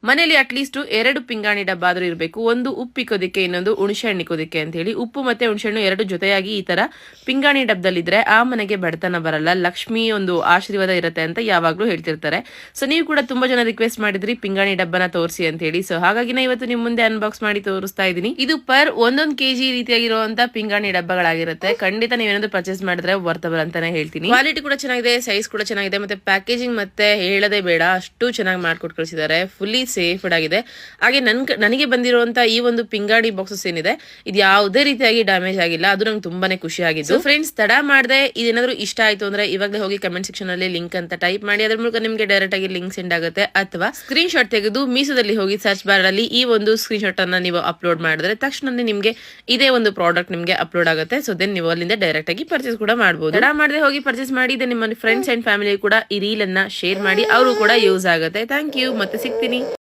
ಮನೇಲಿ ಅಟ್ಲೀಸ್ಟ್ 2 ಪಿಂಗಾಣಿ ಡಬ್ಬ ಆದ್ರೂ ಇರಬೇಕು. ಒಂದು ಉಪ್ಪಿಕ್ಕೋದಿಕ್ಕೆ, ಇನ್ನೊಂದು ಹುಣಸೆ ಹಣ್ಣಿಕ್ಕೋದಿಕ್ಕೆ ಅಂತ ಹೇಳಿ. ಉಪ್ಪು ಮತ್ತೆ ಹುಣಸೆ ಹಣ್ಣು 2 ಜೊತೆಯಾಗಿ ಈ ತರ ಪಿಂಗಾಣಿ ಡಬ್ಬದಲ್ಲಿದ್ರೆ ಆ ಮನೆಗೆ ಬಡತನ ಬರಲ್ಲ, ಲಕ್ಷ್ಮಿ ಒಂದು ಆಶೀರ್ವಾದ ಇರುತ್ತೆ ಅಂತ ಯಾವಾಗ್ಲೂ ಹೇಳ್ತಿರ್ತಾರೆ. ಸೊ ನೀವು ಕೂಡ ತುಂಬಾ ಜನ ರಿಕ್ವೆಸ್ಟ್ ಮಾಡಿದ್ರಿ ಪಿಂಗಾಣಿ ಡಬ್ಬನ ತೋರಿಸಿ ಅಂತ ಹೇಳಿ. ಸೊ ಹಾಗಾಗಿ ನಾ ಇವತ್ತು ನಿಮ್ ಮುಂದೆ ಅನ್ಬಾಕ್ಸ್ ಮಾಡಿ ತೋರಿಸ್ತಾ ಇದೀನಿ. ಇದು ಪರ್ 1 kg ರೀತಿಯಾಗಿರುವಂತ ಪಿಂಗಾಣಿ ಡಬ್ಬಗಳಾಗಿರುತ್ತೆ. ಖಂಡಿತ ನೀವೇನಾದ್ರು ಪರ್ಚೇಸ್ ಮಾಡಿದ್ರೆ ವರ್ತಬಲ್ ಅಂತಾನೆ ಹೇಳ್ತೀನಿ. ಕ್ವಾಲಿಟಿ ಕೂಡ ಚೆನ್ನಾಗಿದೆ, ಸೈಜ್ ಕೂಡ ಚೆನ್ನಾಗಿದೆ, ಮತ್ತೆ ಪ್ಯಾಕೇಜಿಂಗ್ ಮತ್ತೆ ಹೇಳದೆ ಬೇಡ ಅಷ್ಟು ಚೆನ್ನಾಗಿ ಮಾಡ್ಕೊಟ್ಟು ಕಳಿಸಿದ್ದಾರೆ. ಫುಲ್ಲಿ ಸೇಫ್ಡ್ ಆಗಿದೆ. ಹಾಗೆ ನನಗೆ ಬಂದಿರುವಂತ ಈ ಒಂದು ಪಿಂಗಾಣಿ ಬಾಕ್ಸಸ್ ಏನಿದೆ ಇದು ಯಾವುದೇ ರೀತಿಯಾಗಿ ಡ್ಯಾಮೇಜ್ ಆಗಿಲ್ಲ. ಅದು ನಂಗೆ ತುಂಬಾನೇ ಖುಷಿ ಆಗಿದ್ದು. ಫ್ರೆಂಡ್ಸ್, ತಡ ಮಾಡದೆ ಇದೇನಾದ್ರು ಇಷ್ಟ ಆಯ್ತು ಅಂದ್ರೆ ಇವಾಗಲೇ ಹೋಗಿ ಕಮೆಂಟ್ ಸೆಕ್ಷನ್ ಅಲ್ಲಿ ಲಿಂಕ್ ಅಂತ ಟೈಪ್ ಮಾಡಿ. ಅದ್ರ ಮೂಲಕ ನಿಮ್ಗೆ ಡೈರೆಕ್ಟ್ ಆಗಿ ಲಿಂಕ್ ಸೆಂಡ್ ಆಗುತ್ತೆ. ಅಥವಾ ಸ್ಕ್ರೀನ್ ಶಾಟ್ ತೆಗೆದು ಮೀಸೋದಲ್ಲಿ ಹೋಗಿ ಸರ್ಚ್ ಬಾರ್ ಅಲ್ಲಿ ಈ ಒಂದು ಸ್ಕ್ರೀನ್ ಶಾಟ್ ಅನ್ನ ನೀವು ಅಪ್ಲೋಡ್ ಮಾಡಿದ್ರೆ ತಕ್ಷಣ ನಿಮ್ಗೆ ಇದೇ ಒಂದು ಪ್ರಾಡಕ್ಟ್ ನಿಮ್ಗೆ ಅಪ್ಲೋಡ್ ಆಗುತ್ತೆ. ಸೊ ದೆನ್ ನೀವು ಅಲ್ಲಿಂದ ಡೈರೆಕ್ಟ್ ಆಗಿ ಪರ್ಚೇಸ್ ಕೂಡ ಮಾಡಬಹುದು. ತಡ ಮಾಡದೆ ಹೋಗಿ ಪರ್ಚೇಸ್ ಮಾಡಿ. ನಿಮ್ಮ ಫ್ರೆಂಡ್ಸ್ ಅಂಡ್ ಫ್ಯಾಮಿಲಿ ಕೂಡ ಈ ರೀಲ್ ಅನ್ನ ಶೇರ್ ಮಾಡಿ, ಅವರು ಕೂಡ ಯೂಸ್ ಆಗುತ್ತೆ. Thank you. ಮತ್ತೆ ಸಿಗ್ತೀನಿ.